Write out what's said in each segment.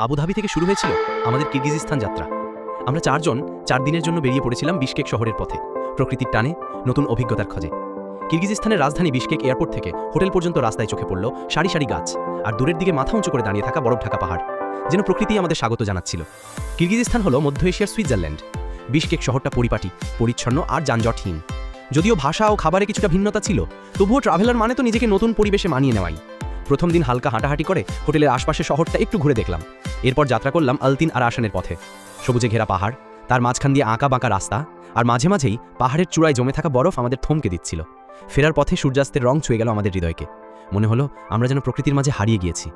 Abu Dhabi থেকে শুরু হয়েছিল আমাদের কিরগিজস্তান যাত্রা। আমরা 4 জন 4 দিনের জন্য বেরিয়ে পড়েছিলাম বিশকেক শহরের পথে, প্রকৃতির টানে, নতুন অভিজ্ঞতার খোঁজে। কিরগিজস্তানের রাজধানী বিশকেক এয়ারপোর্ট থেকে হোটেল পর্যন্ত রাস্তায় চোখে পড়ল সারি সারি গাছ, আর দূরের দিকে মাথা উঁচু করে দাঁড়িয়ে থাকা বরফ ঢাকা পাহাড়, যেন প্রকৃতি আমাদের স্বাগত জানাচ্ছিল। কিরগিজস্তান হলো মধ্য এশিয়ার সুইজারল্যান্ড। বিশকেক শহরটা পরিপাটি, পরিচ্ছন্ন আর যানজটহীন। যদিও ভাষা ও খাবারে কিছুটা ভিন্নতা ছিল, তবুও ট্রাভেলার মানে তো নিজেকে নতুন পরিবেশে মানিয়ে নেওয়াই। প্রথম দিন হালকা হাঁটাহাঁটি করে হোটেলের আশপাশে শহরটা একটু ঘুরে দেখলাম। এরপর যাত্রা করলাম আলতিন আর আসানের পথে। সবুজে ঘেরা পাহাড়, তার মাঝখান দিয়ে আঁকা বাঁকা রাস্তা, আর মাঝে মাঝেই পাহাড়ের চূড়ায় জমে থাকা বরফ আমাদের থমকে দিচ্ছিল। ফেরার পথে সূর্যাস্তের রং ছুঁয়ে গেল আমাদের হৃদয়কে। মনে হলো আমরা যেন প্রকৃতির মাঝে হারিয়ে গিয়েছি।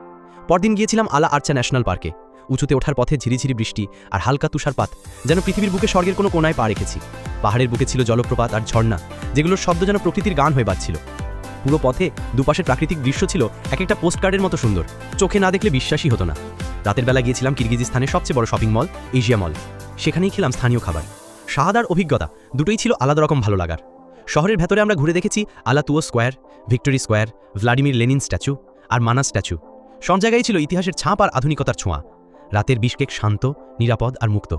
পরদিন গিয়েছিলাম আলা আরচা ন্যাশনাল পার্কে। উঁচুতে ওঠার পথে ঝিরিঝিরি বৃষ্টি আর হালকা তুষারপাত, যেন পৃথিবীর বুকে স্বর্গের কোনো কোনায় পা রেখেছি। পাহাড়ের বুকে ছিল জলপ্রপাত আর ঝর্ণা, যেগুলোর শব্দ যেন প্রকৃতির গান হয়ে বাজছিল। পুরো পথে দুপাশের প্রাকৃতিক দৃশ্য ছিল এক একটা পোস্টকার্ডের মতো সুন্দর, চোখে না দেখলে বিশ্বাসই হতো না। রাতের বেলা গিয়েছিলাম কিরগিজস্তানের সবচেয়ে বড় শপিং মল এশিয়া মল। সেখানেই খেলাম স্থানীয় খাবার। স্বাদ আর অভিজ্ঞতা দুটোই ছিল আলাদা রকম ভালো লাগার। শহরের ভেতরে আমরা ঘুরে দেখেছি Alatoo Square, Victory Square, Vladimir Lenin statue আর মানা স্ট্যাচু। সব জায়গায় ছিল ইতিহাসের ছাপ আর আধুনিকতার ছোঁয়া। রাতের বিশকেক শান্ত, নিরাপদ আর মুক্ত।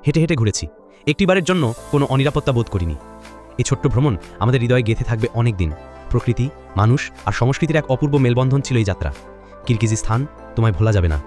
হেঁটে হেঁটে ঘুরেছি, একটিবারের জন্য কোনো অনিরাপত্তা বোধ করিনি। এই ছোট্ট ভ্রমণ আমাদের হৃদয়ে গেঁথে থাকবে অনেক দিন। প্রকৃতি, মানুষ আর সংস্কৃতির এক অপূর্ব মেলবন্ধন ছিল এই যাত্রা। কিরগিজস্তান তোমায় ভোলা যাবে না।